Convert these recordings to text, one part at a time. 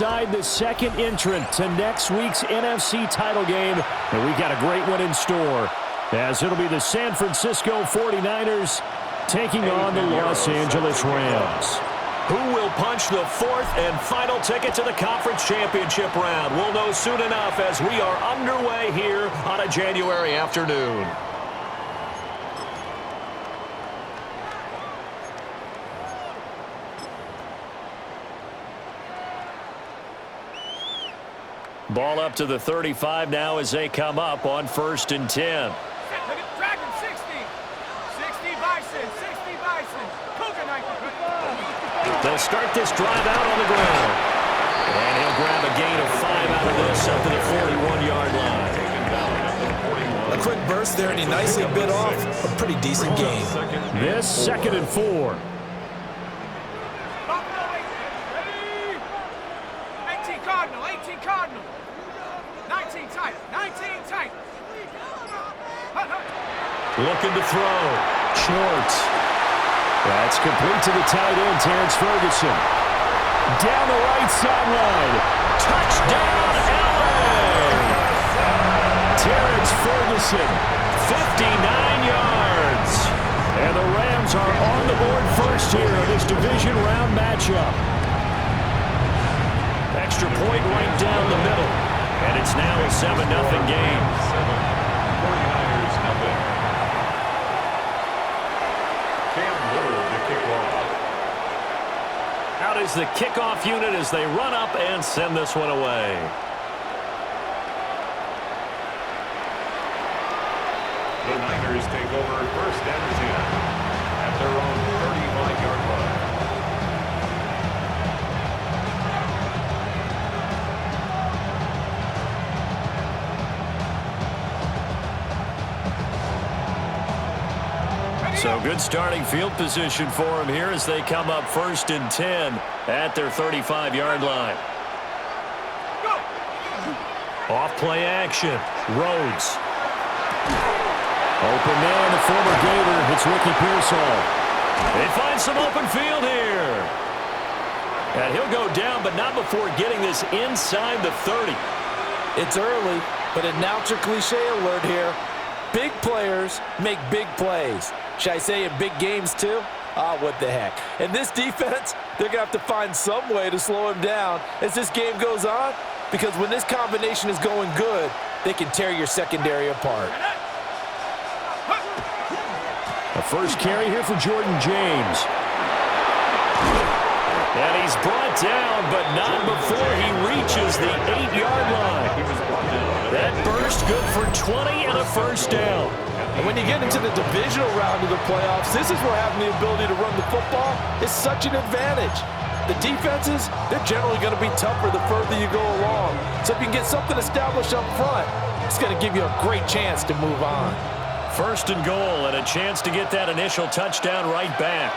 decide the second entrant to next week's NFC title game. And we've got a great one in store, as it'll be the San Francisco 49ers taking on the Los Angeles Rams. Who will punch the fourth and final ticket to the conference championship round? We'll know soon enough as we are underway here on a January afternoon. Ball up to the 35 now as they come up on 1st and 10. Dragon 60. 60 Bison. 60 Bison. Coconut. They'll start this drive out on the ground. And he'll grab a gain of 5 out of this up to the 41-yard line. A quick burst there, and he nicely bit off a pretty decent gain. This 2nd and 4. 18 Cardinal. 18 Cardinal. 19 tight. 19 tight. Looking to throw. Short. That's complete to the tight end, Terrence Ferguson. Down the right sideline. Touchdown, LA! Terrence Ferguson, 59 yards. and the Rams are on the board first here in this division round matchup. Extra point right down the middle, and it's now a 7-0 game. 49ers nothing. Cam Little to kick off. Out is the kickoff unit as they run up and send this one away. The Niners take over 1st and 10 at their own 35-yard line. So good starting field position for them here as they come up 1st and 10 at their 35-yard line. Off play action. Rhodes. Open man, the former Gator. It's Ricky Pearsall. They find some open field here. And he'll go down, but not before getting this inside the 30. It's early, but announcer cliche alert here. Big players make big plays. Should I say in big games too? Ah, what the heck. And this defense, they're going to have to find some way to slow him down as this game goes on, because when this combination is going good, they can tear your secondary apart. The first carry here for Jordan James. And he's brought down, but not before he reaches the 8-yard line. That burst good for 20 and a first down. And when you get into the divisional round of the playoffs, this is where having the ability to run the football is such an advantage. The defenses, they're generally going to be tougher the further you go along. So if you can get something established up front, it's going to give you a great chance to move on. 1st and goal, and a chance to get that initial touchdown right back.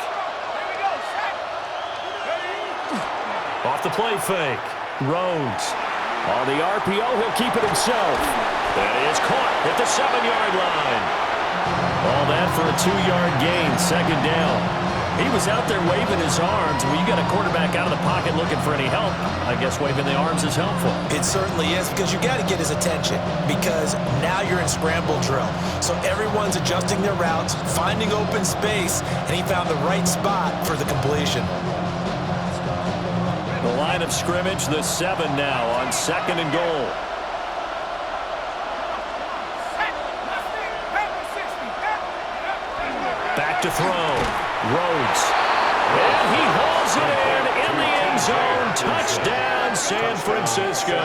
Off the play fake. Rhodes. On the RPO, he'll keep it himself. That is caught at the 7-yard line. All that for a 2-yard gain, 2nd down. He was out there waving his arms. When you got a quarterback out of the pocket looking for any help, I guess waving the arms is helpful. It certainly is, because you got to get his attention, because now you're in scramble drill. So everyone's adjusting their routes, finding open space, and he found the right spot for the completion. The line of scrimmage, the 7 now on 2nd and goal. Back to throw. Rhodes. And he hauls it in the end zone. Touchdown, San Francisco.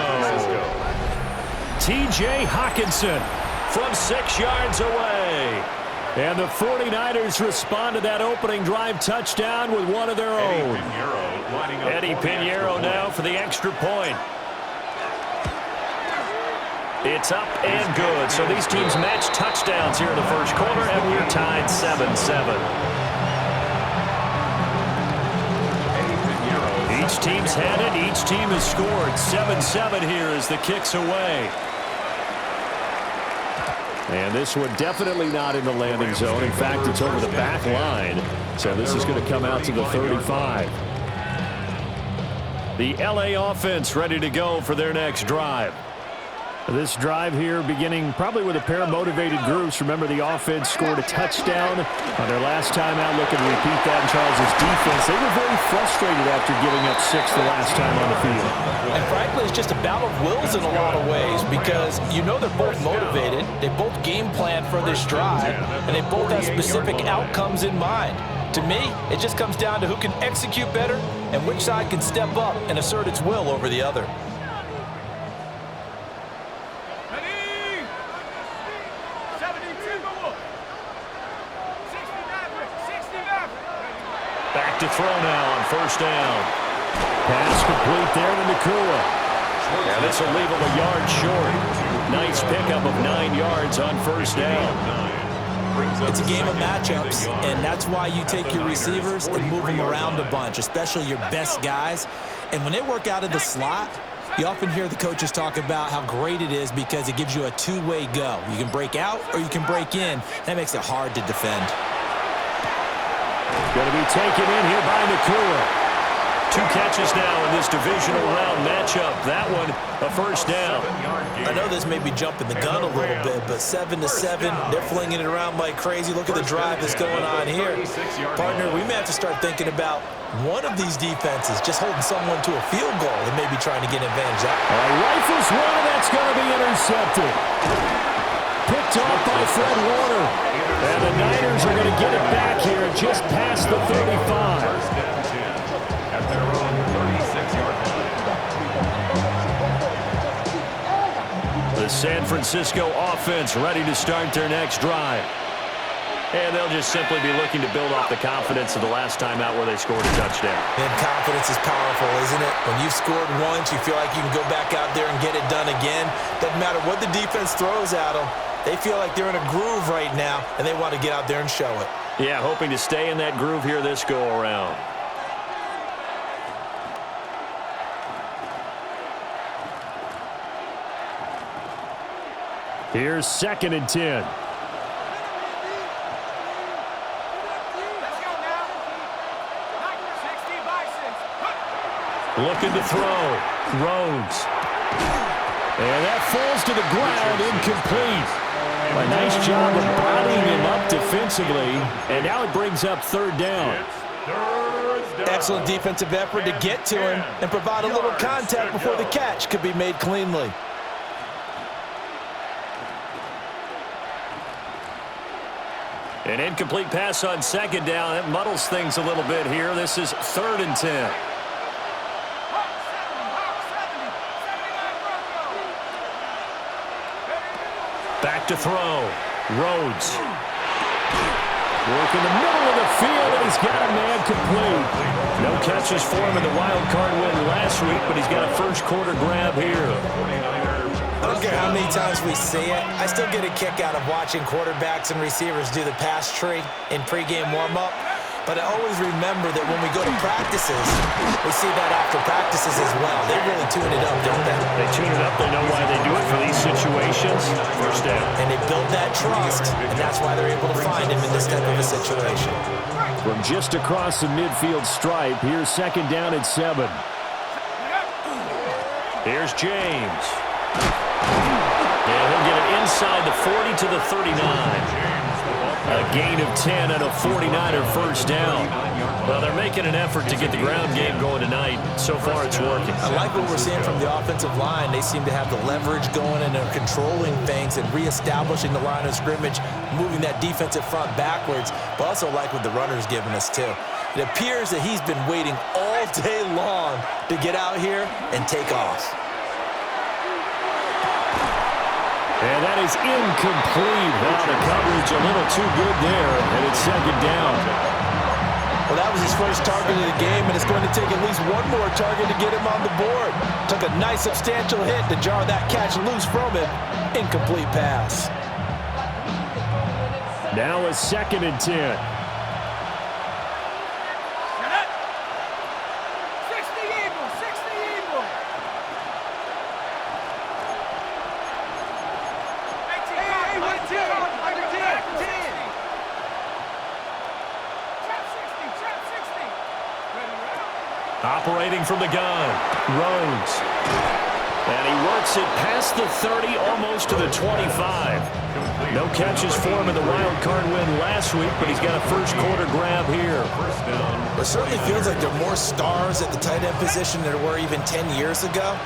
T.J. Hockenson From 6 yards away. And the 49ers respond to that opening drive touchdown with one of their own. Eddie Pinheiro now for the extra point. It's up and good. So these teams match touchdowns here in the first quarter, and we're tied 7-7. Each team's had it. Each team has scored. 7-7 here as the kick's away. And this one definitely not in the landing zone. In fact, it's over the back line. So this is going to come out to the 35. The LA offense ready to go for their next drive. This drive here beginning probably with a pair of motivated groups. Remember, the offense scored a touchdown on their last time out. Looking to repeat that in Charles' defense. They were very frustrated after giving up 6 the last time on the field. And frankly, it's just a battle of wills in a lot of ways because you know they're both motivated. They both game plan for this drive, and they both have specific outcomes in mind. To me, it just comes down to who can execute better and which side can step up and assert its will over the other. Back to throw now on first down. Pass complete there to Nakua. Yeah, this will leave him a yard short. Nice pickup of 9 yards on first down. It's a game of matchups, and that's why you take your receivers and move them around a bunch, especially your best guys. And when they work out of the slot, you often hear the coaches talk about how great it is because it gives you a two-way go. You can break out or you can break in. That makes it hard to defend. Going to be taken in here by Nakua. 2 catches now in this divisional round matchup. That one, a first down. I know this may be jumping the gun a little bit, but 7-7, they're flinging it around like crazy. Look at the drive that's going on here. Partner, we may have to start thinking about one of these defenses just holding someone to a field goal and maybe trying to get an advantage out. Rifles one, and that's going to be intercepted. Picked off by Fred Warner. And the Niners are going to get it back here just past the 35. Their own 36-yard line. The San Francisco offense ready to start their next drive. And they'll just simply be looking to build off the confidence of the last time out where they scored a touchdown. And confidence is powerful, isn't it? When you've scored once, you feel like you can go back out there and get it done again. Doesn't matter what the defense throws at them. They feel like they're in a groove right now, and they want to get out there and show it. Yeah, hoping to stay in that groove here this go-around. Here's 2nd and 10. Looking to throw. Rhodes. And that falls to the ground, incomplete. A nice job of bodying him up defensively. And now it brings up 3rd down. Excellent defensive effort to get to him and provide a little contact before the catch could be made cleanly. An incomplete pass on 2nd down. It muddles things a little bit here. This is 3rd and 10. Back to throw. Rhodes. Work in the middle of the field, and he's got a man complete. No catches for him in the wild card win last week, but he's got a first quarter grab here. I don't care how many times we see it. I still get a kick out of watching quarterbacks and receivers do the pass tree in pregame warm-up. But I always remember that when we go to practices, we see that after practices as well. They really tune it up, don't they? They tune it up. They know why they do it for these situations. First down. And they build that trust, and that's why they're able to find him in this type of a situation. From just across the midfield stripe, here's 2nd down at 7. Here's James. And he'll get it inside the 40 to the 39. A gain of 10 and a 49er first down. Well, they're making an effort to get the ground game going tonight. So far, it's working. I like what we're seeing from the offensive line. They seem to have the leverage going, and they're controlling things and reestablishing the line of scrimmage, moving that defensive front backwards. But also like what the runner's giving us, too. It appears that he's been waiting all day long to get out here and take off. And that is incomplete. Wow, the coverage a little too good there, and it's 2nd down. Well, that was his first target of the game, and it's going to take at least one more target to get him on the board. Took a nice substantial hit to jar that catch loose from him. Incomplete pass. Now a 2nd and 10. Operating from the gun. Runs. And he works it past the 30, almost to the 25. No catches for him in the wild card win last week, but he's got a first quarter grab here. It certainly feels like there are more stars at the tight end position than there were even 10 years ago.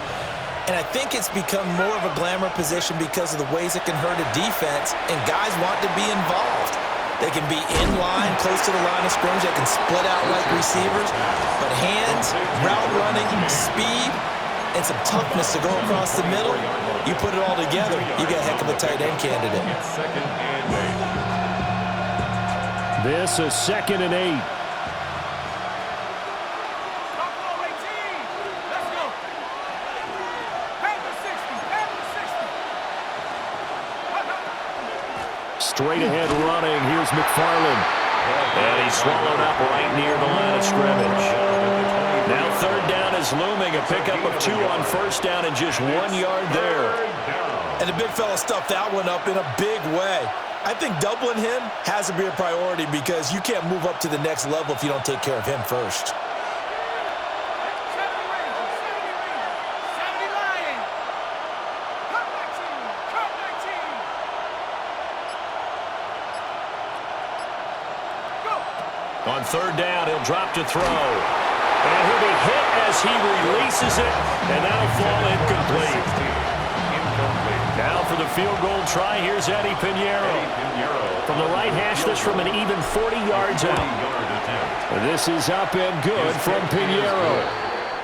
And I think it's become more of a glamour position because of the ways it can hurt a defense, and guys want to be involved. They can be in line, close to the line of scrimmage. They can split out like receivers. But hands, route running, speed, and some toughness to go across the middle, you put it all together, you got a heck of a tight end candidate. This is 2nd and 8. Straight ahead running. Here's McFarland. And he's swallowed up right near the line of scrimmage. Now 3rd down is looming. A pickup of 2 on 1st down and just 1 yard there. And the big fella stuffed that one up in a big way. I think doubling him has to be a priority because you can't move up to the next level if you don't take care of him first. On 3rd down, he'll drop to throw. And he'll be hit as he releases it, and that'll fall incomplete. Now for the field goal try, here's Eddie Pinheiro. From the right hash, this from an even 40 yards out. This is up and good from Pinheiro.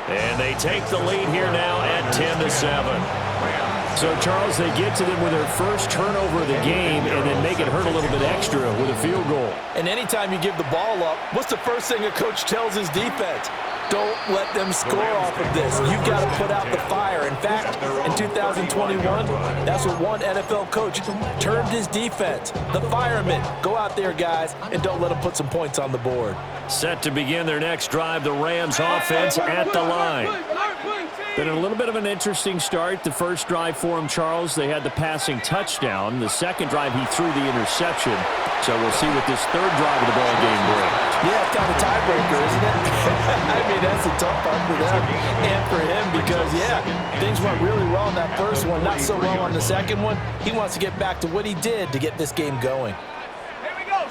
And they take the lead here now at 10-7. So, Charles, they get to them with their first turnover of the game and then make it hurt a little bit extra with a field goal. And anytime you give the ball up, what's the first thing a coach tells his defense? Don't let them score off of this. You've got to put out the fire. In fact, in 2021, that's what one NFL coach termed his defense. The firemen. Go out there, guys, and don't let them put some points on the board. Set to begin their next drive, the Rams offense at the line. Been a little bit of an interesting start. The first drive for him, Charles, they had the passing touchdown. The second drive, he threw the interception. So we'll see what this third drive of the ball game brings. Yeah, it's kind of a tiebreaker, isn't it? I mean, that's a tough part for them and for him because, yeah, things went really well in that first one, not so well on the second one. He wants to get back to what he did to get this game going. Here we go.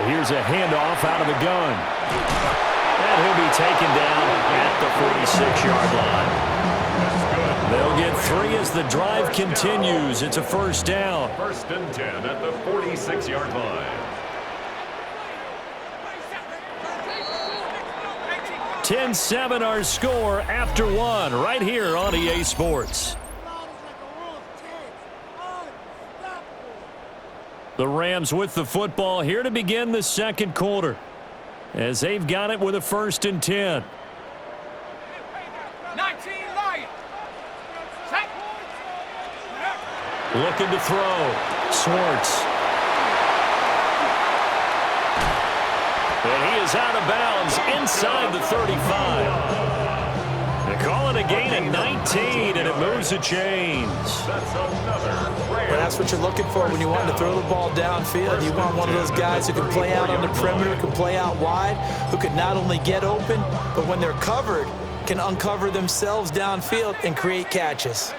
Here's a handoff out of the gun. And he'll be taken down at the 46-yard line. They'll get 3 as the drive continues. It's a first down. 1st and 10 at the 46-yard line. 10-7 our score after 1 right here on EA Sports. The Rams with the football here to begin the second quarter as they've got it with a 1st and 10. 19 Lions. Set. Looking to throw. Swartz. And he is out of bounds inside the 35. They call it a gain of 19, and it moves the chains. Well, that's what you're looking for when you want to throw the ball downfield. You want one of those guys who can play out on the perimeter, can play out wide, who can not only get open, but when they're covered, can uncover themselves downfield and create catches.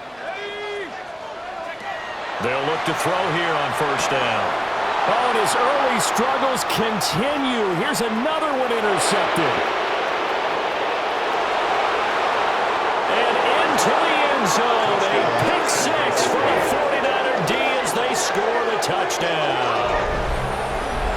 They'll look to throw here on 1st down. Oh, and his early struggles continue. Here's another one intercepted. To the end zone, a pick 6 for the 49er D as they score the touchdown.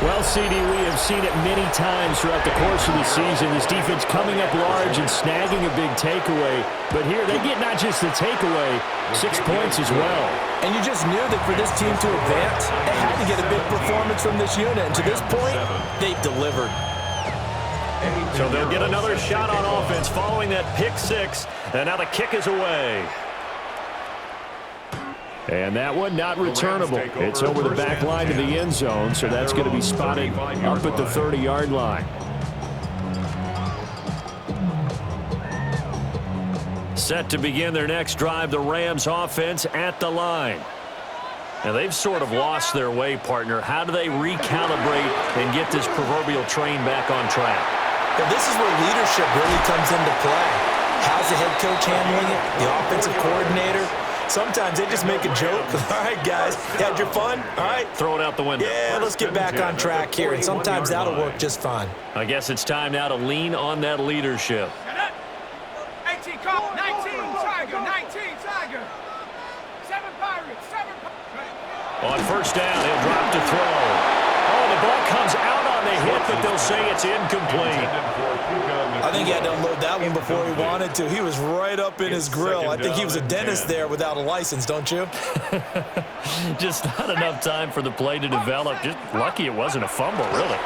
Well, CD, we have seen it many times throughout the course of the season. This defense coming up large and snagging a big takeaway. But here, they get not just the takeaway, 6 points as well. And you just knew that for this team to advance, they had to get a big performance from this unit. And to this point, they've delivered. So they'll get another shot on offense following that pick 6. And now the kick is away. And that one not returnable. It's over the back line to the end zone, so that's going to be spotted up at the 30-yard line. Set to begin their next drive, the Rams offense at the line. Now, they've sort of lost their way, partner. How do they recalibrate and get this proverbial train back on track? Well, this is where leadership really comes into play. How's the head coach handling it? The offensive coordinator? Sometimes they just make a joke. All right, guys, had your fun? All right. Throw it out the window. Yeah, let's get back on track here, and sometimes that'll work just fine. I guess it's time now to lean on that leadership. 18 Cardinal, 19 Tiger, 19 Tiger. 7 Pirates, 7 Pirates. On first down, he'll drop to throw. Oh, the ball comes out on the hit, but they'll say it's incomplete. I think he had to unload that one before he wanted to. He was right up in his grill. I think he was a dentist there without a license, don't you? Just not enough time for the play to develop. Just lucky it wasn't a fumble, really.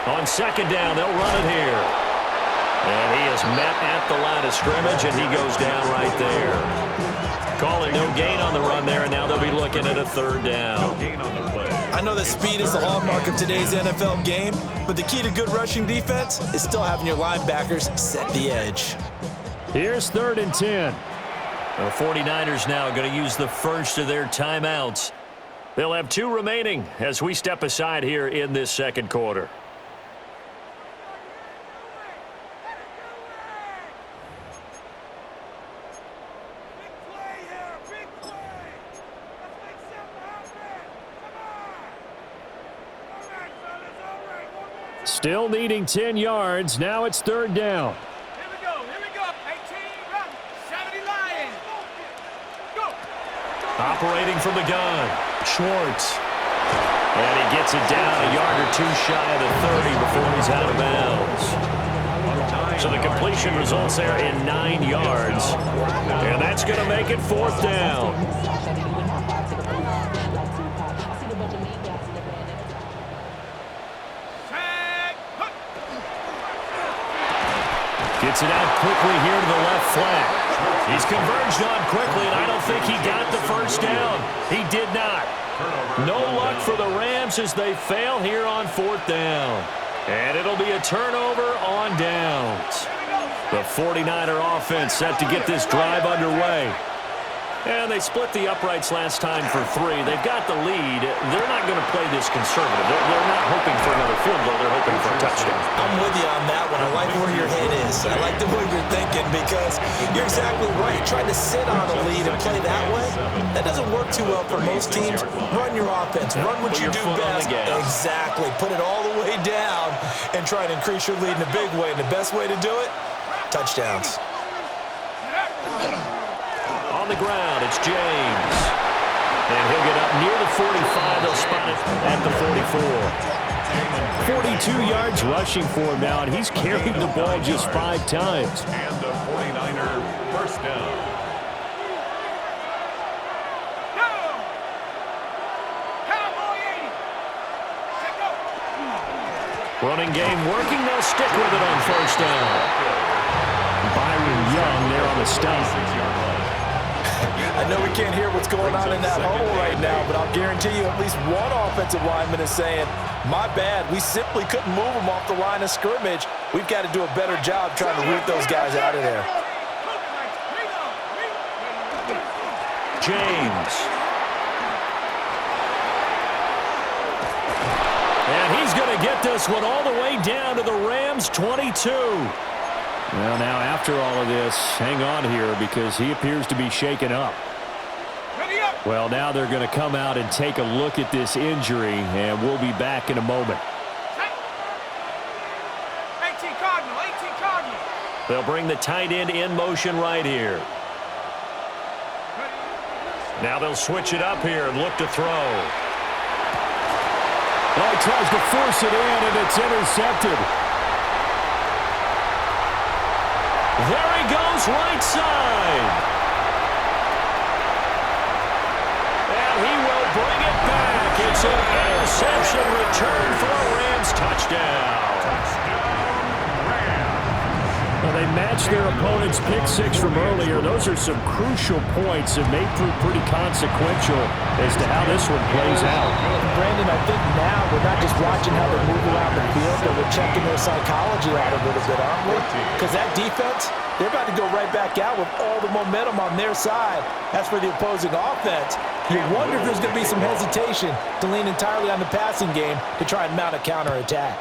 On second down, they'll run it here. And he is met at the line of scrimmage, and he goes down right there. Call it no gain on the run there, and now they'll be looking at a third down. I know that speed is the hallmark of today's NFL game, but the key to good rushing defense is still having your linebackers set the edge. Here's 3rd and 10. The 49ers now going to use the first of their timeouts. They'll have 2 remaining as we step aside here in this second quarter. Still needing 10 yards. Now it's 3rd down. Here we go, 18 run, 70 Lions. Go. Operating from the gun, Schwartz. And he gets it down a yard or 2 shy of the 30 before he's out of bounds. So the completion results there in 9 yards. And that's going to make it 4th down. Gets it out quickly here to the left flat. He's converged on quickly, and I don't think he got the first down. He did not. No luck for the Rams as they fail here on 4th down. And it'll be a turnover on downs. The 49er offense set to get this drive underway. And they split the uprights last time for 3. They've got the lead. They're not going to play this conservative. They're not hoping for another field goal. They're hoping for a touchdown. I'm with you on that one. I like where your head is. I like the way you're thinking because you're exactly right. Trying to sit on a lead and play that way, that doesn't work too well for most teams. Run your offense. Run what you do best. Exactly. Put it all the way down and try to increase your lead in a big way. And the best way to do it, touchdowns. On the ground, it's James. And he'll get up near the 45. They'll spot it at the 44. 42 yards rushing for him now, and he's carried the ball just 5 times. And the 49er first down. Running game working. They'll stick with it on first down. Byron Young there on the stop. I know we can't hear what's going on in that hole right now, but I'll guarantee you at least one offensive lineman is saying, my bad, we simply couldn't move them off the line of scrimmage. We've got to do a better job trying to root those guys out of there. James. And he's going to get this one all the way down to the Rams' 22. Well, now after all of this, hang on here because he appears to be shaken up. Well, now they're going to come out and take a look at this injury, and we'll be back in a moment. 18 Cardinal, 18 Cardinal. They'll bring the tight end in motion right here. Now they'll switch it up here and look to throw. Oh, he tries to force it in, and it's intercepted. There he goes, right side. And he will bring it back. It's an interception return for a Rams touchdown. Well, they matched their opponent's pick 6 from earlier. Those are some crucial points that may prove pretty consequential as to how this one plays out. Brandon, I think now we're not just watching how they move around the field, but we're checking their psychology out a little bit, aren't we? Because that defense, they're about to go right back out with all the momentum on their side. As for the opposing offense, You wonder if there's going to be some hesitation to lean entirely on the passing game to try and mount a counterattack.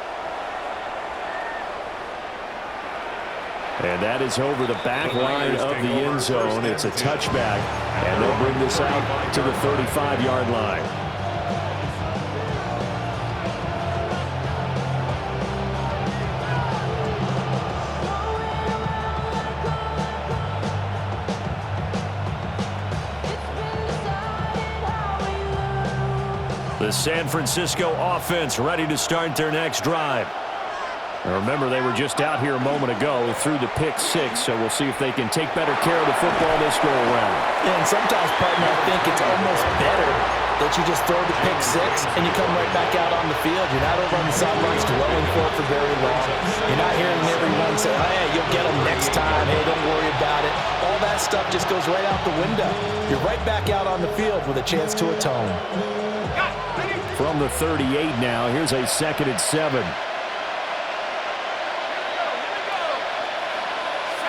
And that is over the back line of the end zone. It's a touchback, and they'll bring this out to the 35-yard line. The San Francisco offense ready to start their next drive. Now remember, they were just out here a moment ago through the pick six, so we'll see if they can take better care of the football this go-around. Yeah, and sometimes, partner, I think it's almost better that you just throw the pick six and you come right back out on the field. You're not over on the sidelines dwelling for very long. You're not hearing everyone say, hey, you'll get them next time. Hey, don't worry about it. All that stuff just goes right out the window. You're right back out on the field with a chance to atone. From the 38 now, here's a 2nd and 7.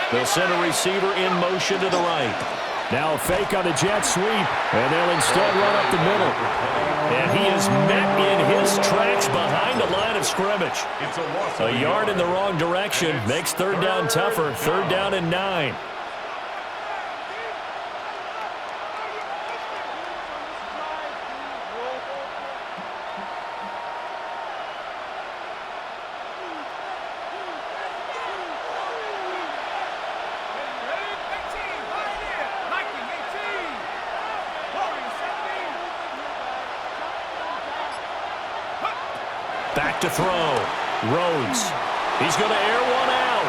They'll send a receiver in motion to the right. Now a fake on the jet sweep, and they'll instead run up the middle. And he is met in his tracks behind the line of scrimmage. A yard in the wrong direction makes third down tougher. 3rd down and 9. Back to throw. Rhodes. He's going to air one out.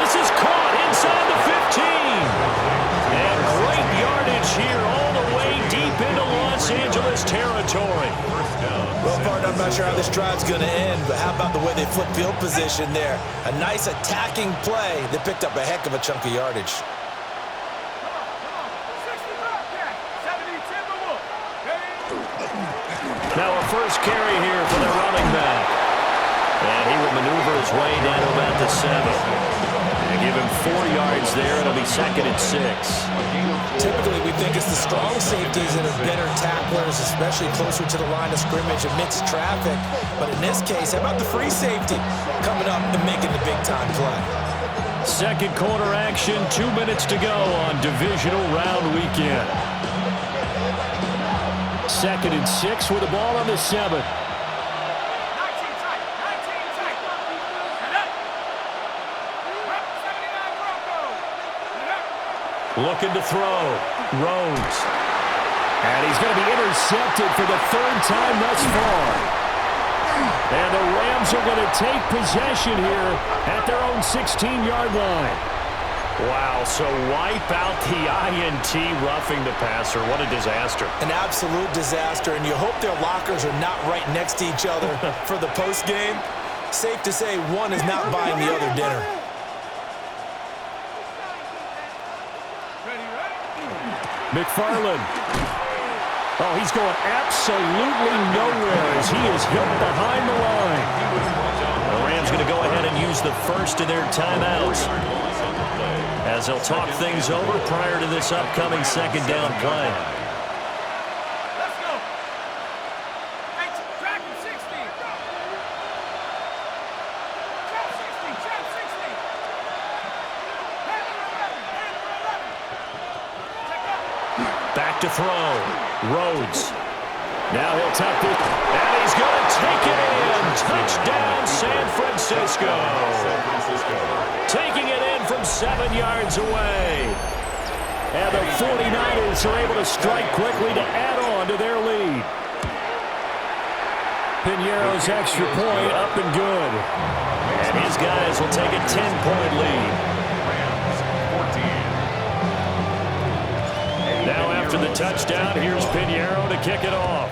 This is caught inside the 15. And great yardage here all the way deep into Los Angeles territory. Well, partner, I'm not sure how this drive's going to end, but how about the way they flip field position there? A nice attacking play that picked up a heck of a chunk of yardage. Now a first carry here for the running back. And he will maneuver his way down to about the 7. They give him 4 yards there. It'll be 2nd and 6. Typically, we think it's the strong safeties that are better tacklers, especially closer to the line of scrimmage amidst traffic. But in this case, how about the free safety coming up and making the big-time play? Second quarter action, 2 minutes to go on divisional round weekend. 2nd and 6 with the ball on the 7. 19 tight. 19 tight. Set up. Rep 79 Broncos. Set up. Looking to throw. Rhodes. And he's going to be intercepted for the 3rd time thus far. And the Rams are going to take possession here at their own 16-yard line. Wow, so wipe out the INT roughing the passer. What a disaster. An absolute disaster, and you hope their lockers are not right next to each other for the postgame. Safe to say one is not buying the other dinner. McFarland. Oh, he's going absolutely nowhere as he is hit behind the line. The Rams going to go ahead and use the first of their timeouts as they'll talk things over prior to this upcoming 2nd down play. Let's go. Hey, track him 60. Trap 60. Trap 60. Panther 11. Panther 11. Check up. Back to throw. Rhodes. Now he'll tuck this, and he's going to take it in. Touchdown, San Francisco. Taking it in from 7 yards away. And the 49ers are able to strike quickly to add on to their lead. Piñeiro's extra point up and good. And his guys will take a 10-point lead. Now after the touchdown, here's Piñeiro to kick it off.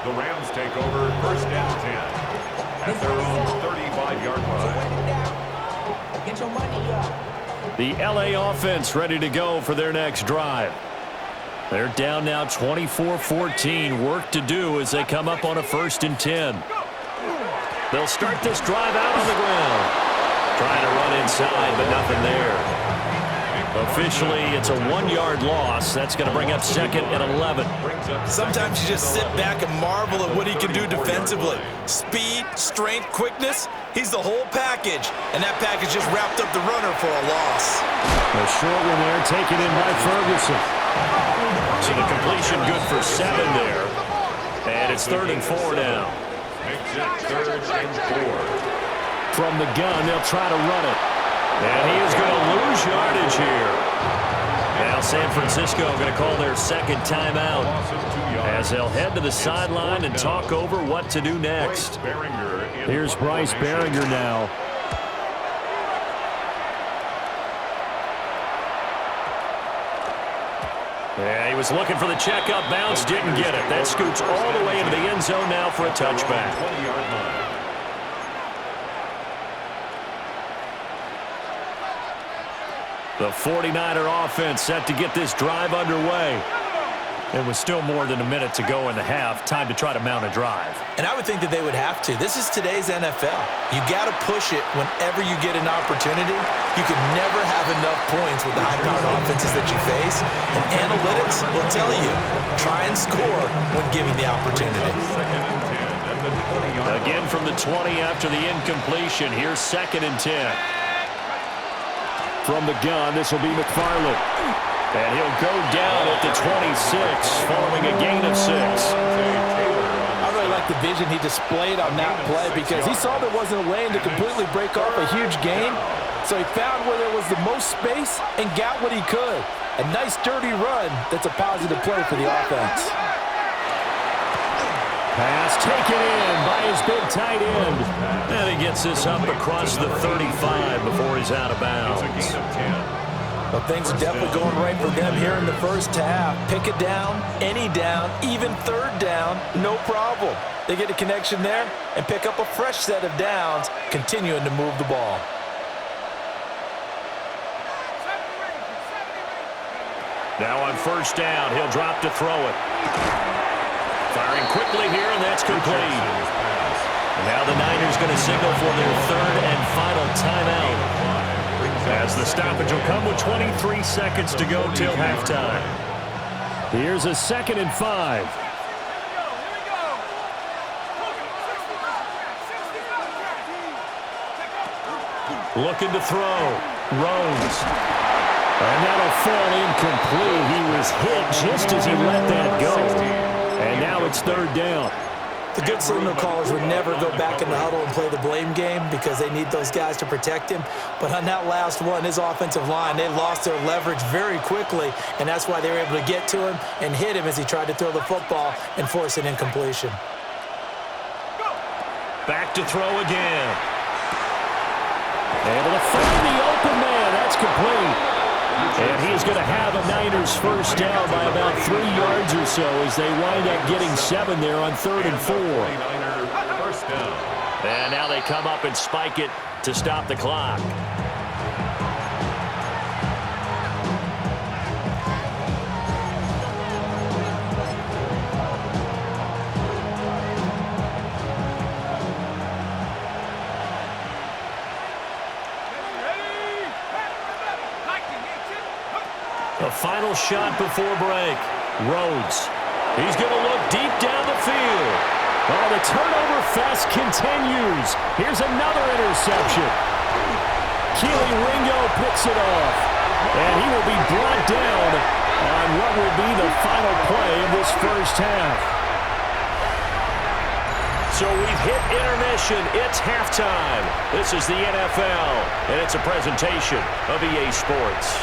The Rams take over 1st and 10 at their own 35-yard line. Get your money up. The LA offense ready to go for their next drive. They're down now 24-14. Work to do as they come up on a 1st and 10. They'll start this drive out on the ground. Trying to run inside, but nothing there. Officially, it's a 1-yard loss. That's going to bring up 2nd and 11. Sometimes you just sit back and marvel at what he can do defensively. Speed, strength, quickness, he's the whole package. And that package just wrapped up the runner for a loss. A short one there, taken in by Ferguson. So the completion good for 7 there. And it's 3rd and 4 now. Makes it 3rd and 4. From the gun, they'll try to run it. And he is going to lose yardage here. Now San Francisco going to call their 2nd timeout as they'll head to the sideline and talk over what to do next. Here's Bryce Baringer now. Yeah, he was looking for the checkup bounce, didn't get it. That scoots all the way into the end zone now for a touchback. The 49er offense set to get this drive underway. There was still more than a minute to go in the half. Time to try to mount a drive. And I would think that they would have to. This is today's NFL. You got to push it whenever you get an opportunity. You can never have enough points with the high-powered offenses that you face. And analytics will tell you, try and score when given the opportunity. Again from the 20 after the incompletion. Here's 2nd and 10. From the gun, this will be McFarland. And he'll go down at the 26 following a gain of 6. I really like the vision he displayed on that play because he saw there wasn't a lane to completely break off a huge gain. So he found where there was the most space and got what he could. A nice, dirty run that's a positive play for the offense. Pass taken in by his big tight end. And he gets this up across the 35 before he's out of bounds. Well, things are definitely going right for them here in the first half. Pick it down, any down, even 3rd down, no problem. They get a connection there and pick up a fresh set of downs, continuing to move the ball. Now on 1st down, he'll drop to throw it. Firing quickly here, and that's complete. And now the Niners going to signal for their 3rd and final timeout. As the stoppage will come with 23 seconds to go till halftime. Here's a 2nd and 5. Looking to throw. Rhodes. And that'll fall incomplete. He was hit just as he let that go. And now it's 3rd down. The good signal callers would never go back in the huddle and play the blame game because they need those guys to protect him. But on that last one, his offensive line, they lost their leverage very quickly, and that's why they were able to get to him and hit him as he tried to throw the football and force an incompletion. Back to throw again. Able to find the open man. That's complete. And he's going to have a Niners 1st down by about 3 yards or so as they wind up getting 7 there on 3rd and 4. And now they come up and spike it to stop the clock. The final shot before break. Rhodes. He's going to look deep down the field. Oh, the turnover fest continues. Here's another interception. Keely Ringo picks it off. And he will be brought down on what will be the final play of this first half. So we've hit intermission. It's halftime. This is the NFL, and it's a presentation of EA Sports.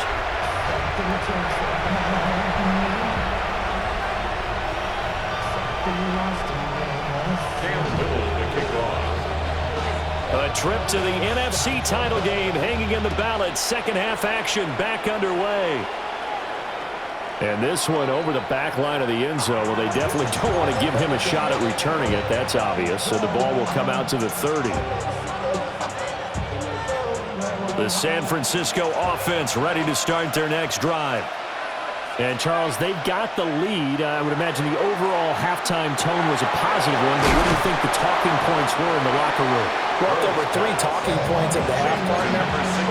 A trip to the NFC title game hanging in the balance. 2nd half action back underway. And this one over the back line of the end zone. Well, they definitely don't want to give him a shot at returning it. That's obvious. So the ball will come out to the 30. The San Francisco offense ready to start their next drive. And, Charles, they've got the lead. I would imagine the overall halftime tone was a positive one, but what do you think the talking points were in the locker room? Well, there were 3 talking points at the half, partner.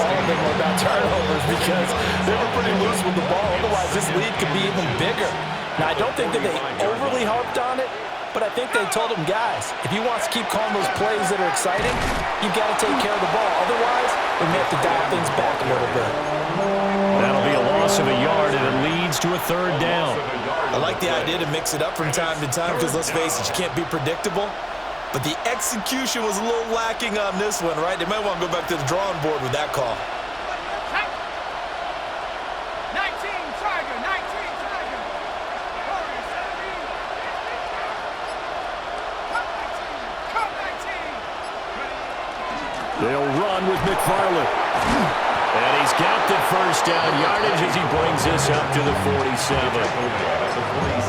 All of them were about turnovers because they were pretty loose with the ball. Otherwise, this lead could be even bigger. Now, I don't think that they overly harped on it, but I think they told them, guys, if you want to keep calling those plays that are exciting, you've got to take care of the ball. Otherwise, we may have to dial things back a little bit. That'll be a loss of a yard, and it leads to a 3rd down. I like the idea to mix it up from time to time because, let's face it, you can't be predictable. But the execution was a little lacking on this one, right? They might want to go back to the drawing board with that call. 19 Tiger, 19 Tiger. Come 19. They'll run with McFarland. And he's got the 1st down yardage as he brings this up to the 47.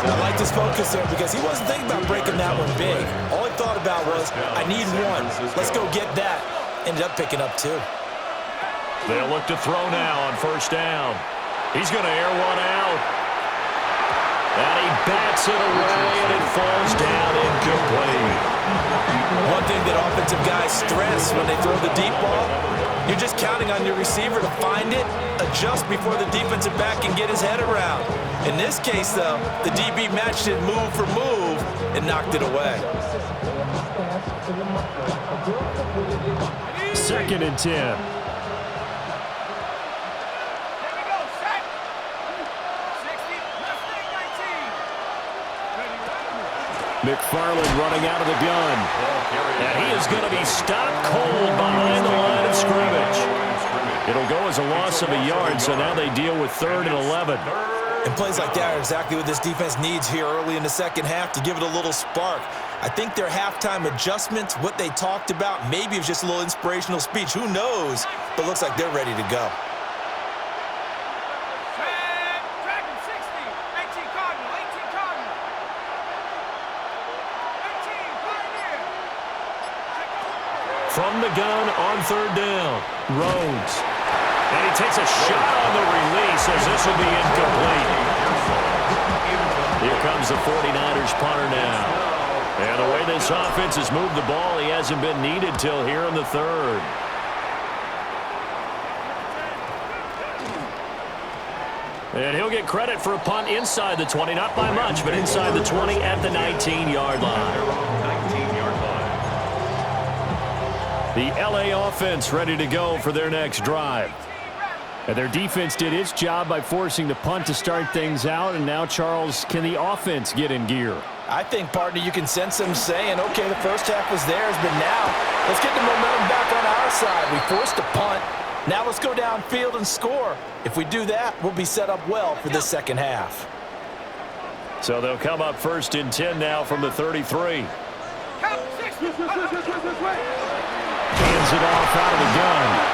I like this focus there because he wasn't thinking about breaking that one big. All he thought about was, I need 1. Let's go get that. Ended up picking up 2. They'll look to throw now on 1st down. He's going to air one out. And he bats it away, and it falls down incomplete. One thing that offensive guys stress when they throw the deep ball, you're just counting on your receiver to find it, adjust before the defensive back can get his head around. In this case, though, the DB matched it move for move and knocked it away. 2nd and 10. Here we go, set. 60, left leg 19. McFarland running out of the gun. And he is going to be stopped cold behind the line of scrimmage. It'll go as a loss of a yard, so now they deal with 3rd and 11. And plays like that are exactly what this defense needs here early in the second half to give it a little spark. I think their halftime adjustments, what they talked about, maybe it was just a little inspirational speech. Who knows? But looks like they're ready to go. Dragon 60, 18 Cardinal, 18 Cardinal. 18 Pioneer. From the gun on 3rd down, Rhodes. And he takes a shot on the release as this will be incomplete. Here comes the 49ers punter now. And the way this offense has moved the ball, he hasn't been needed till here in the 3rd. And he'll get credit for a punt inside the 20, not by much, but inside the 20 at the 19-yard line. 19-yard line. The LA offense ready to go for their next drive. And their defense did its job by forcing the punt to start things out. And now, Charles, can the offense get in gear? I think, partner, you can sense them saying, okay, the first half was theirs, but now let's get the momentum back on our side. We forced a punt. Now let's go downfield and score. If we do that, we'll be set up well for this second half. So they'll come up 1st and 10 now from the 33. Count 60. Hands it off out of the gun.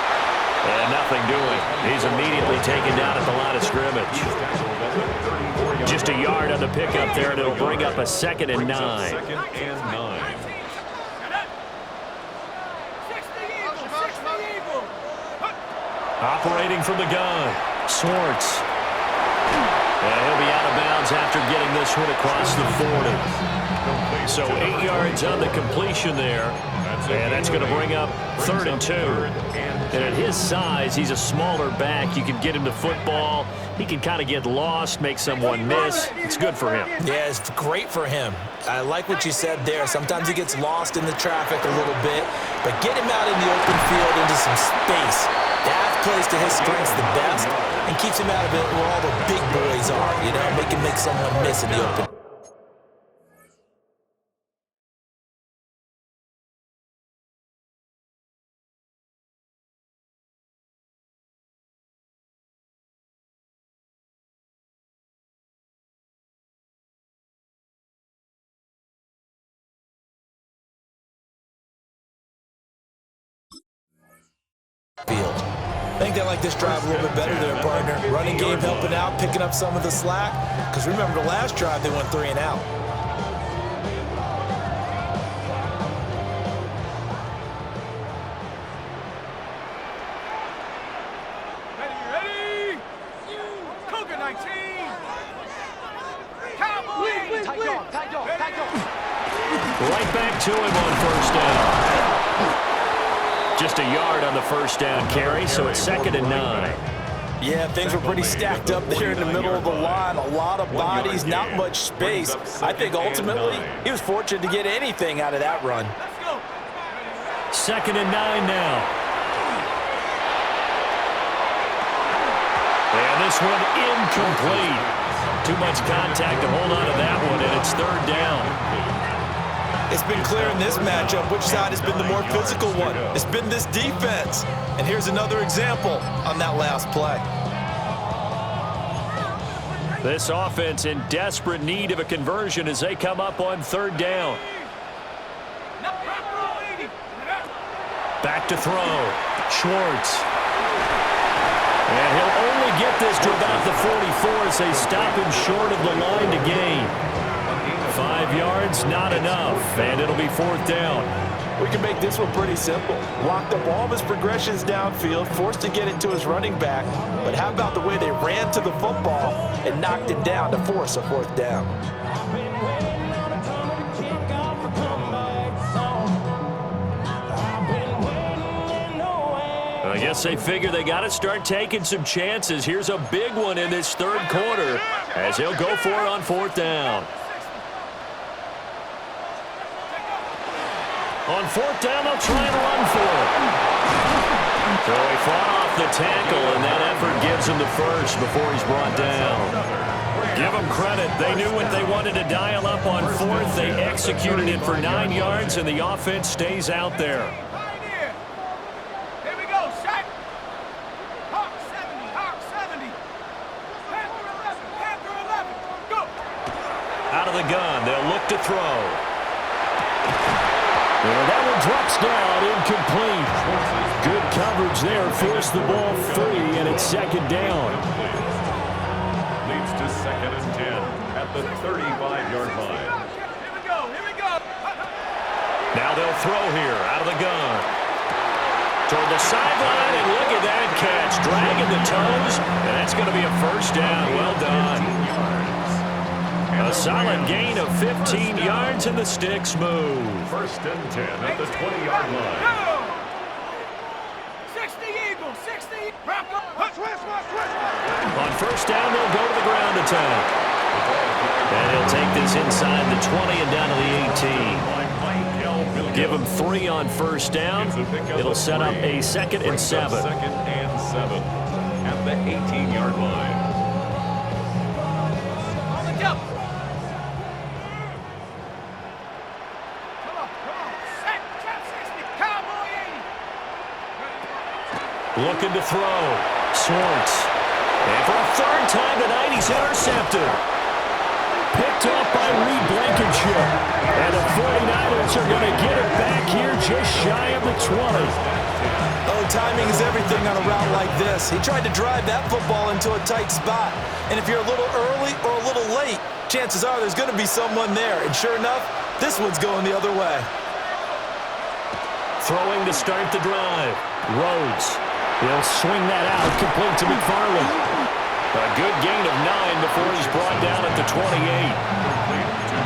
And nothing doing. He's immediately taken down at the line of scrimmage. Just a yard on the pickup there, and it'll bring up a 2nd and 9. 2nd and 9. 60 Eagle. Operating from the gun. Swartz. And he'll be out of bounds after getting this one across the 40. So 8 yards on the completion there. And that's going to bring up 3rd and 2. And at his size, he's a smaller back. You can get him to football. He can kind of get lost, make someone miss. It's good for him. Yeah, it's great for him. I like what you said there. Sometimes he gets lost in the traffic a little bit, but get him out in the open field into some space. That plays to his strengths the best and keeps him out of it where all the big boys are, you know, make him make someone miss in the open. Field. I think they like this drive a little bit better there, partner. Running game helping out, picking up some of the slack. Because remember, the last drive, they went 3 and out. Ready? Cougar 19. Right back to him on first down. Just a yard on the first down carry, so it's 2nd and 9. Yeah, things were pretty stacked up there in the middle of the line. A lot of bodies, not much space. I think ultimately he was fortunate to get anything out of that run. 2nd and 9 now. And this one incomplete. Too much contact to hold on to that one, and it's 3rd down. It's been clear in this matchup which side has been the more physical one. It's been this defense. And here's another example on that last play. This offense in desperate need of a conversion as they come up on 3rd down. Back to throw. Schwartz. And he'll only get this to about the 44 as they stop him short of the line to gain. 5 yards, not enough, and it'll be 4th down. We can make this one pretty simple. Locked up all of his progressions downfield, forced to get it to his running back. But how about the way they ran to the football and knocked it down to force a 4th down? I guess they figure they got to start taking some chances. Here's a big one in this 3rd quarter as he'll go for it on 4th down. On 4th down, they'll try and run for it. So he fought off the tackle, and that effort gives him the first before he's brought down. Give them credit. They knew what they wanted to dial up on 4th. They executed it for 9 yards, and the offense stays out there. Out of the gun, they'll look to throw. And that one drops down, incomplete. Good coverage there, forced the ball free, and it's 2nd down. Leads to 2nd and 10 at the 35-yard line. Here we go. Now they'll throw here, out of the gun. Toward the sideline, and look at that catch, dragging the toes, and that's going to be a 1st down. Well done. A solid gain of 15 yards, and the sticks move. 1st and 10 at the 20-yard line. 60 Eagles, 60. On 1st down, they'll go to the ground attack. And he'll take this inside the 20 and down to the 18. Give him 3 on 1st down. It'll set up a 2nd and 7. 2nd and 7 at the 18-yard line. On the jump. Looking to throw. Schwartz. And for a 3rd time tonight, he's intercepted. Picked up by Reed Blankenship. And the 49ers are going to get it back here just shy of the 20. Oh, timing is everything on a route like this. He tried to drive that football into a tight spot. And if you're a little early or a little late, chances are there's going to be someone there. And sure enough, this one's going the other way. Throwing to start the drive. Rhodes. He'll swing that out, complete to McFarland. A good gain of 9 before he's brought down at the 28.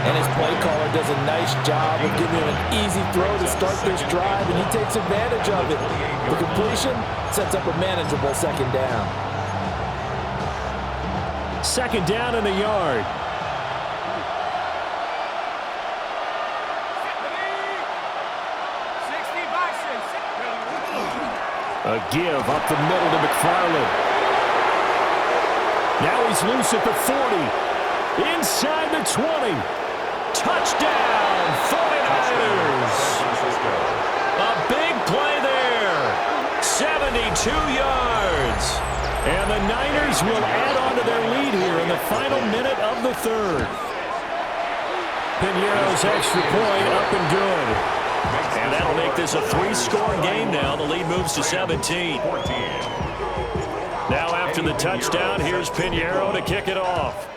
And his play caller does a nice job of giving him an easy throw to start this drive, and he takes advantage of it. The completion sets up a manageable 2nd down. 2nd down in the yard. A give up the middle to McFarland. Now he's loose at the 40. Inside the 20. Touchdown, 49ers. A big play there. 72 yards. And the Niners will add on to their lead here in the final minute of the 3rd. Piñeiro's extra point up and good. And that'll make this a 3-score game now. The lead moves to 17. Now after the touchdown, here's Piñeiro to kick it off.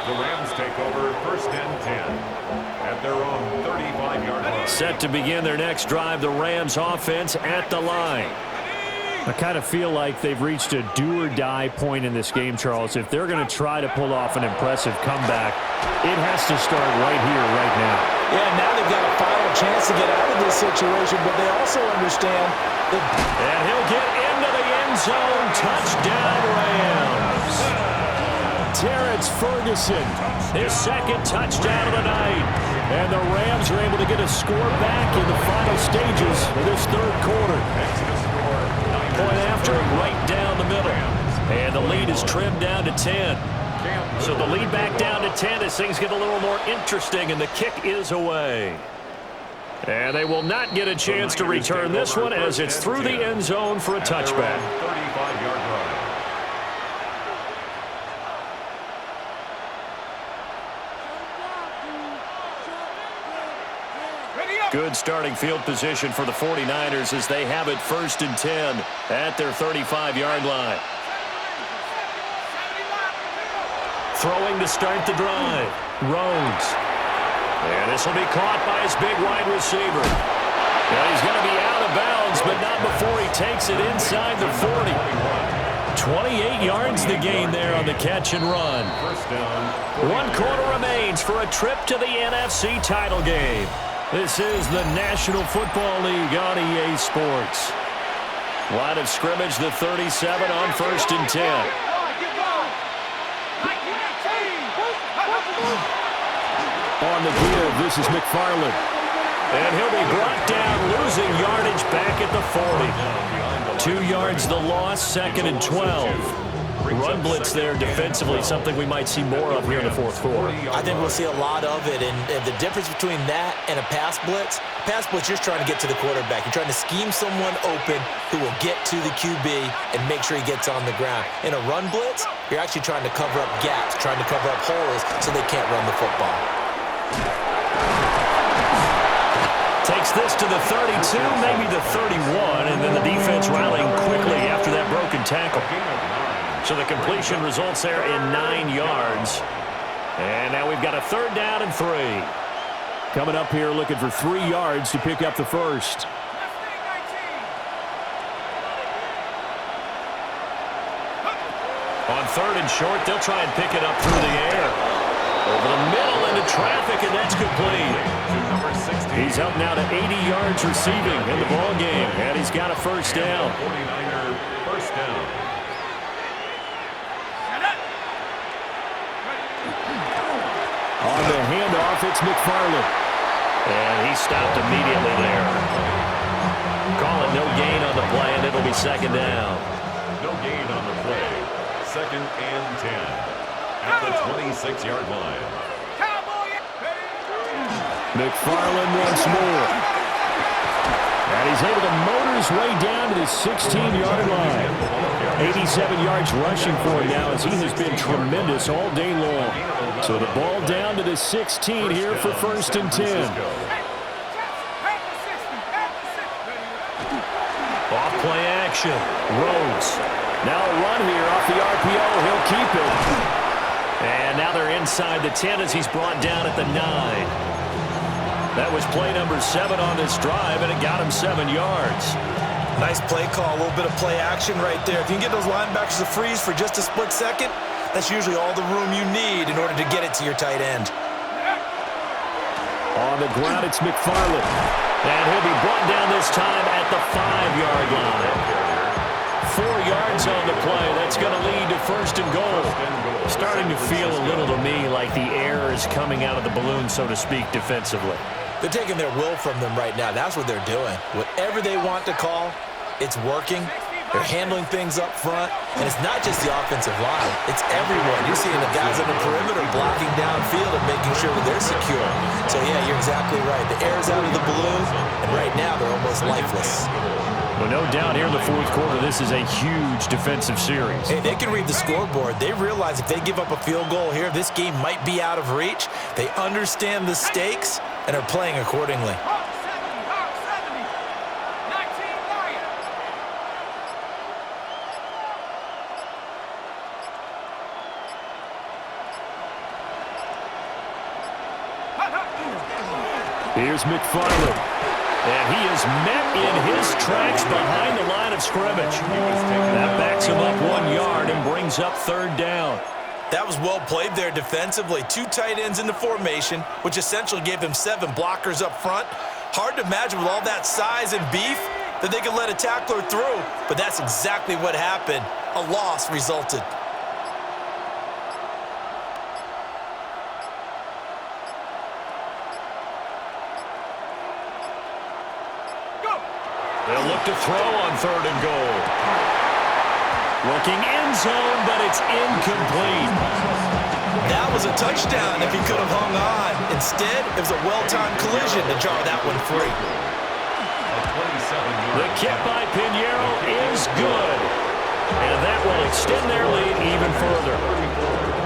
The Rams take over 1st and 10 at their own 35-yard line. Set to begin their next drive, the Rams offense at the line. I kind of feel like they've reached a do-or-die point in this game, Charles. If they're going to try to pull off an impressive comeback, it has to start right here, right now. Yeah, now they've got a final chance to get out of this situation, but they also understand that... And he'll get into the end zone. Touchdown, Rams. Terrence Ferguson, His second touchdown of the night. and the Rams are able to get a score back in the final stages of this third quarter. Point after, right down the middle. And the lead is trimmed down to 10. So the lead back down to 10 as things get a little more interesting, and the kick is away. And they will not get a chance to return this one as it's through the end zone for a touchback. 35-yard line. Good starting field position for the 49ers as they have it 1st and 10 at their 35-yard line. Throwing to start the drive. Rhodes. And this will be caught by his big wide receiver. Now he's going to be out of bounds, but not before he takes it inside the 40. 28 yards the gain there on the catch and run. 1 quarter remains for a trip to the NFC title game. This is the National Football League on EA Sports. Line of scrimmage, the 37 on 1st and 10. On the give, this is McFarland. And he'll be brought down, losing yardage back at the 40. 2 yards the loss, 2nd and 12. Run blitz there defensively, something we might see more of here in the fourth quarter. I think we'll see a lot of it, and the difference between that and a pass blitz, you're trying to get to the quarterback. You're trying to scheme someone open who will get to the QB and make sure he gets on the ground. In a run blitz, you're actually trying to cover up gaps, trying to cover up holes so they can't run the football. Takes this to the 32, maybe the 31, and then the defense rallying quickly after that broken tackle. So the completion results there in 9 yards. And now we've got a 3rd down and 3. Coming up here looking for 3 yards to pick up the first. On 3rd and short, they'll try and pick it up through the air. Over the middle into traffic, and that's complete. He's up now to 80 yards receiving in the ball game, and he's got a 1st down. 49er 1st down. On the handoff, it's McFarland. And he stopped immediately there. Call it no gain on the play, and it'll be 2nd down. No gain on the play. 2nd and 10 at the 26-yard line. McFarland once more. And he's able to motor his way down to the 16-yard line. 87 yards rushing for him now as he has been tremendous all day long. So the ball down to the 16 here for 1st and 10. Off play action. Rhodes. Now a run here off the RPO. He'll keep it. And now they're inside the 10 as he's brought down at the 9. That was play number 7 on this drive, and it got him 7 yards. Nice play call, a little bit of play action right there. If you can get those linebackers to freeze for just a split second, that's usually all the room you need in order to get it to your tight end. On the ground, it's McFarland. And he'll be brought down this time at the 5-yard line. 4 yards on the play. That's going to lead to 1st and goal. Starting to feel a little to me like the air is coming out of the balloon, so to speak, defensively. They're taking their will from them right now. That's what they're doing. Whatever they want to call, it's working. They're handling things up front. And it's not just the offensive line. It's everyone. You're seeing the guys on the perimeter blocking downfield and making sure that they're secure. So, yeah, you're exactly right. The air's out of the balloon, and right now they're almost lifeless. Well, no doubt here in the fourth quarter, this is a huge defensive series. Hey, they can read the scoreboard. They realize if they give up a field goal here, this game might be out of reach. They understand the stakes and are playing accordingly. Here's McFarland. And he is met in his tracks behind the line of scrimmage. That backs him up 1 yard and brings up third down. That was well played there defensively. 2 tight ends in the formation, which essentially gave him 7 blockers up front. Hard to imagine with all that size and beef that they could let a tackler through, but that's exactly what happened. A loss resulted. They'll look to throw on third and goal. Looking end zone, but it's incomplete. That was a touchdown if he could have hung on. Instead, it was a well-timed collision to jar that one free. The kick by Pinheiro is good. And that will extend their lead even further.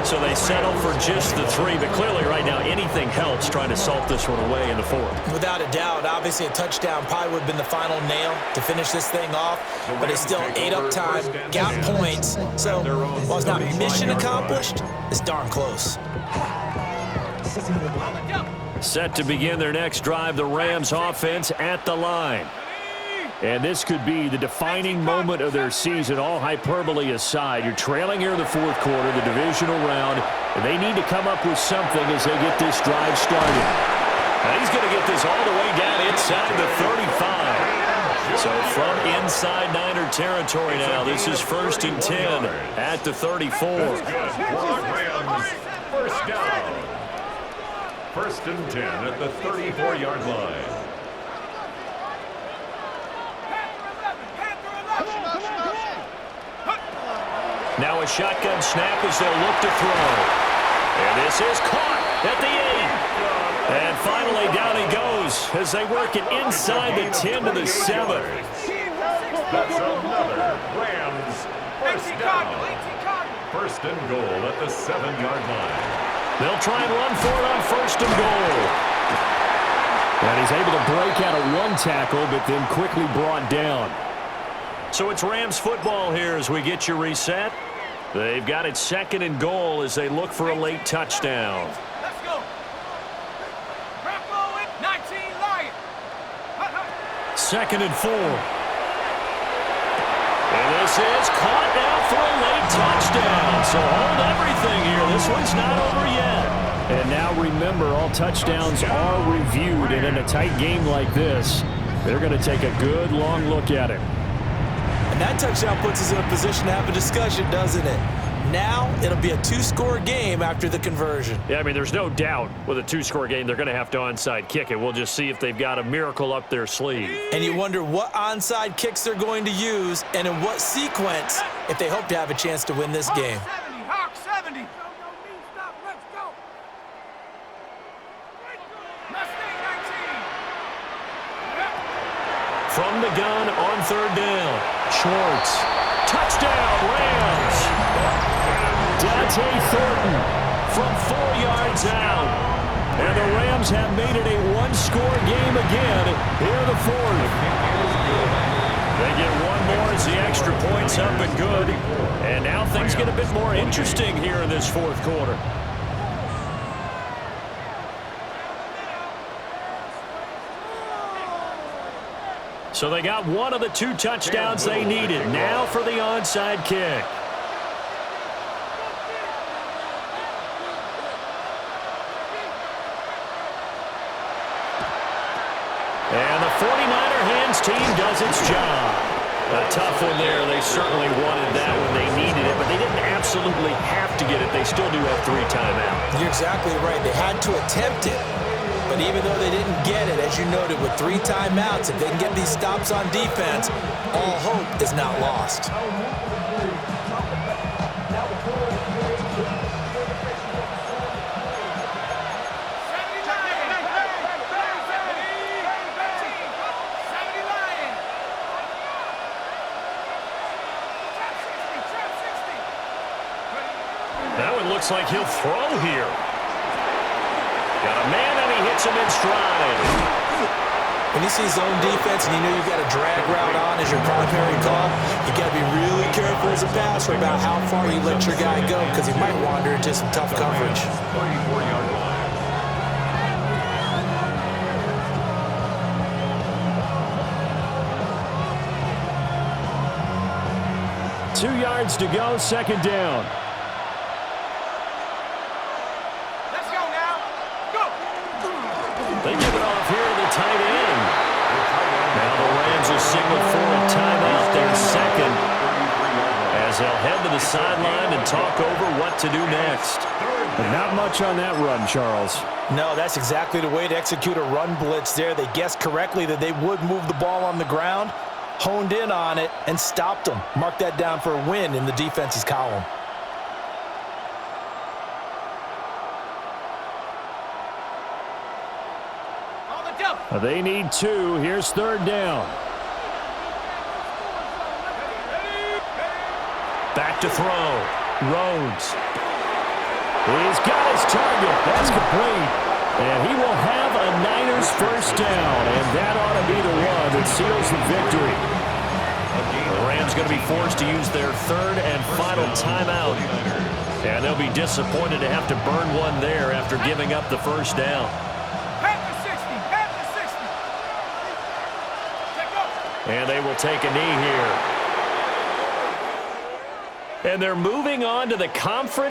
So they settle for just the 3, but clearly right now anything helps trying to salt this one away in the 4th. Without a doubt, obviously a touchdown probably would have been the final nail to finish this thing off, but it's still 8 up time, got points, so while it's not mission accomplished, it's darn close. Set to begin their next drive, the Rams offense at the line. And this could be the defining moment of their season, all hyperbole aside. You're trailing here in the 4th quarter, the divisional round, and they need to come up with something as they get this drive started. And he's going to get this all the way down inside the 35. So from inside Niner territory now, this is 1st and 10 at the 34. First down. 1st and 10 at the 34-yard line. Now a shotgun snap as they'll look to throw. And this is caught at the 8. And finally down he goes as they work it inside the 10 to the 7. That's another Rams first down. 1st and goal at the 7-yard line. They'll try and run for it on 1st and goal. And he's able to break out of 1 tackle, but then quickly brought down. So it's Rams football here as we get you reset. They've got it 2nd and goal as they look for a late touchdown. Let's go. 19 Lion. 2nd and 4. And this is caught now for a late touchdown. So hold everything here. This one's not over yet. And now remember, all touchdowns are reviewed, and in a tight game like this, they're going to take a good long look at it. And that touchdown puts us in a position to have a discussion, doesn't it? Now it'll be a 2-score game after the conversion. Yeah, I mean, there's no doubt with a 2-score game they're going to have to onside kick it. We'll just see if they've got a miracle up their sleeve. And you wonder what onside kicks they're going to use and in what sequence if they hope to have a chance to win this game. Hawk 70. Stop, let's go. Mustang 19. From the gun on 3rd down. Schwartz. Touchdown, Rams. Dante Thornton from 4 yards out. And the Rams have made it a 1-score game again here in the 4th. They get 1 more as the extra point's up and good. And now things get a bit more interesting here in this 4th quarter. So they got 1 of the 2 touchdowns they needed. Now for the onside kick. And the 49er hands team does its job. A tough one there. They certainly wanted that when they needed it, but they didn't absolutely have to get it. They still do have 3 timeouts. You're exactly right. They had to attempt it. But even though they didn't get it, as you noted, with 3 timeouts, if they can get these stops on defense, all hope is not lost. That one looks like he'll throw here. Got a man, and he hits him in stride. When you see zone defense and you know you've got a drag route on as your primary call, you got to be really careful as a passer about how far you let your guy go because he might wander into some tough coverage. 34-yard line. 2 yards to go, second down. Let's go now. Go. They give it off here to the tight end. Now the Rams will signal for a timeout, their second, as they'll head to the sideline and talk over what to do next. But not much on that run, Charles. No, that's exactly the way to execute a run blitz there. They guessed correctly that they would move the ball on the ground, honed in on it, and stopped them. Mark that down for a win in the defense's column. On the double. They need 2. Here's third down. Back to throw. Rhodes. He's got his target. That's complete. And he will have a Niners first down. And that ought to be the one that seals the victory. The Rams going to be forced to use their third and final timeout. And they'll be disappointed to have to burn one there after giving up the first down. Pat to 60. Pat to 60. Take off. And they will take a knee here. And they're moving on to the conference.